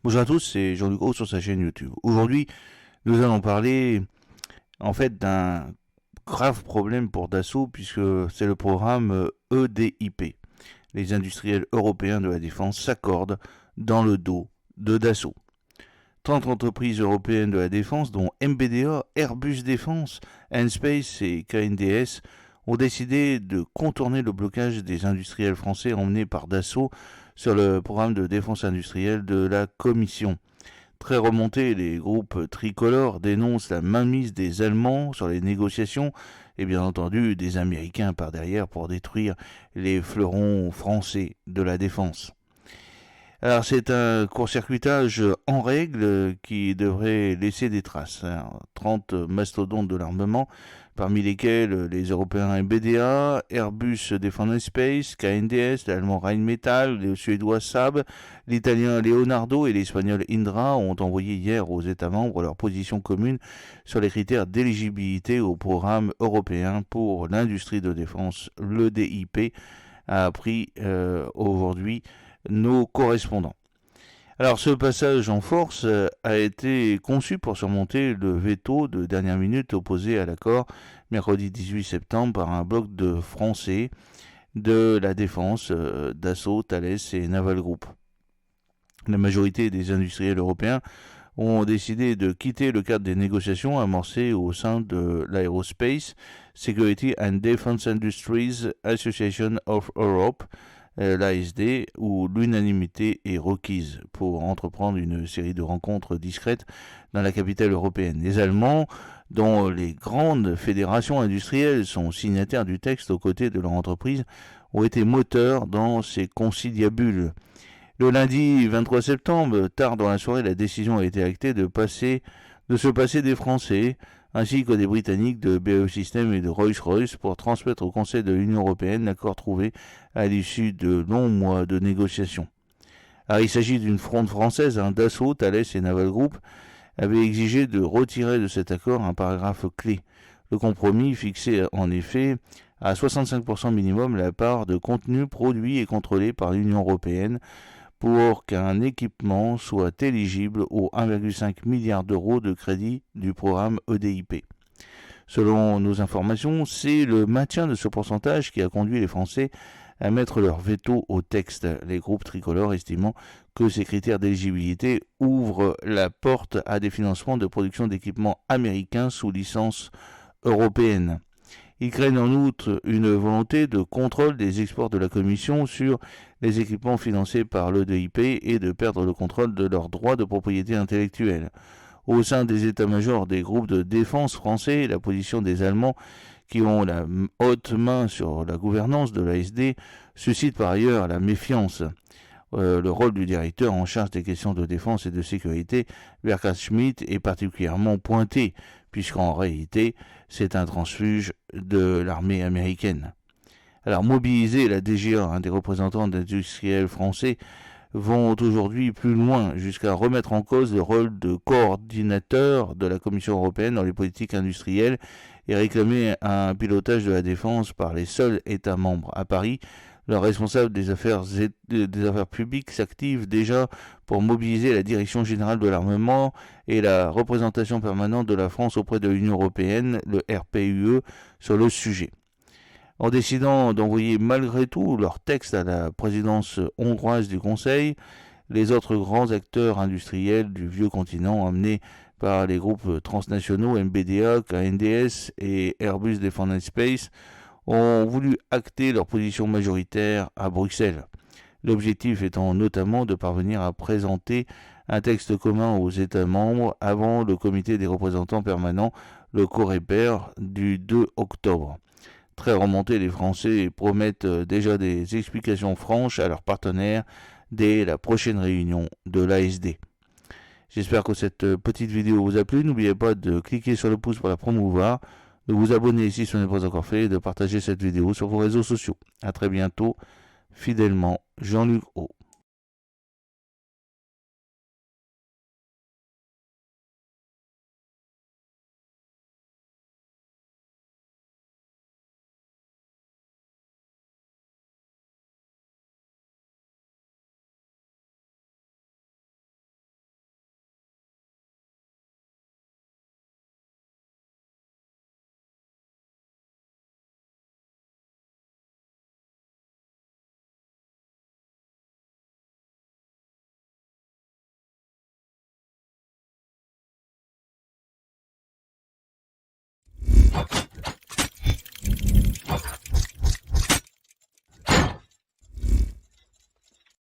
Bonjour à tous, c'est Jean-Luc Haut sur sa chaîne YouTube. Aujourd'hui, nous allons parler en fait d'un grave problème pour Dassault puisque c'est le programme EDIP. Les industriels européens de la défense s'accordent dans le dos de Dassault. 30 entreprises européennes de la défense, dont MBDA, Airbus Défense, N-Space et KNDS, ont décidé de contourner le blocage des industriels français emmenés par Dassault sur le programme de défense industrielle de la Commission. Très remontés, les groupes tricolores dénoncent la mainmise des Allemands sur les négociations et bien entendu des Américains par derrière pour détruire les fleurons français de la défense. Alors c'est un court-circuitage en règle qui devrait laisser des traces. 30 mastodontes de l'armement, parmi lesquels les Européens MBDA, Airbus Defence Space, KNDS, l'allemand Rheinmetall, le Suédois Saab, l'Italien Leonardo et l'Espagnol Indra ont envoyé hier aux États membres leur position commune sur les critères d'éligibilité au programme européen pour l'industrie de défense, le DIP, a appris aujourd'hui nos correspondants. Alors ce passage en force a été conçu pour surmonter le veto de dernière minute opposé à l'accord mercredi 18 septembre par un bloc de Français de la défense, Dassault, Thales et Naval Group. La majorité des industriels européens ont décidé de quitter le cadre des négociations amorcées au sein de l'Aerospace Security and Defense Industries Association of Europe, l'ASD, où l'unanimité est requise pour entreprendre une série de rencontres discrètes dans la capitale européenne. Les Allemands, dont les grandes fédérations industrielles sont signataires du texte aux côtés de leur entreprise, ont été moteurs dans ces conciliabules. Le lundi 23 septembre, tard dans la soirée, la décision a été actée de se passer des Français, ainsi que des Britanniques de BAE Systems et de Rolls-Royce pour transmettre au Conseil de l'Union européenne l'accord trouvé à l'issue de longs mois de négociations. Alors, il s'agit d'une fronde française, Dassault, Thales et Naval Group avaient exigé de retirer de cet accord un paragraphe clé. Le compromis fixait en effet à 65% minimum la part de contenu produit et contrôlé par l'Union européenne pour qu'un équipement soit éligible aux 1,5 milliard d'euros de crédit du programme EDIP. Selon nos informations, c'est le maintien de ce pourcentage qui a conduit les Français à mettre leur veto au texte, les groupes tricolores estimant que ces critères d'éligibilité ouvrent la porte à des financements de production d'équipements américains sous licence européenne. Ils craignent en outre une volonté de contrôle des exports de la Commission sur les équipements financés par l'EDIP et de perdre le contrôle de leurs droits de propriété intellectuelle. Au sein des états-majors des groupes de défense français, la position des Allemands, qui ont la haute main sur la gouvernance de l'ASD, suscite par ailleurs la méfiance. Le rôle du directeur en charge des questions de défense et de sécurité, Burkhard Schmidt, est particulièrement pointé, puisqu'en réalité, c'est un transfuge de l'armée américaine. Alors, mobiliser la DGA, des représentants d'industriels français, vont aujourd'hui plus loin, jusqu'à remettre en cause le rôle de coordinateur de la Commission européenne dans les politiques industrielles et réclamer un pilotage de la défense par les seuls États membres. À Paris, le responsable des affaires publiques s'active déjà pour mobiliser la Direction générale de l'armement et la représentation permanente de la France auprès de l'Union européenne, le RPUE, sur le sujet. En décidant d'envoyer malgré tout leur texte à la présidence hongroise du Conseil, les autres grands acteurs industriels du vieux continent emmenés par les groupes transnationaux MBDA, KNDS et Airbus Defence Space ont voulu acter leur position majoritaire à Bruxelles. L'objectif étant notamment de parvenir à présenter un texte commun aux États membres avant le comité des représentants permanents, le COREPER, du 2 octobre. Très remontés, les Français promettent déjà des explications franches à leurs partenaires dès la prochaine réunion de l'ASD. J'espère que cette petite vidéo vous a plu. N'oubliez pas de cliquer sur le pouce pour la promouvoir, de vous abonner si ce n'est pas encore fait et de partager cette vidéo sur vos réseaux sociaux. A très bientôt, fidèlement, Jean-Luc Haut.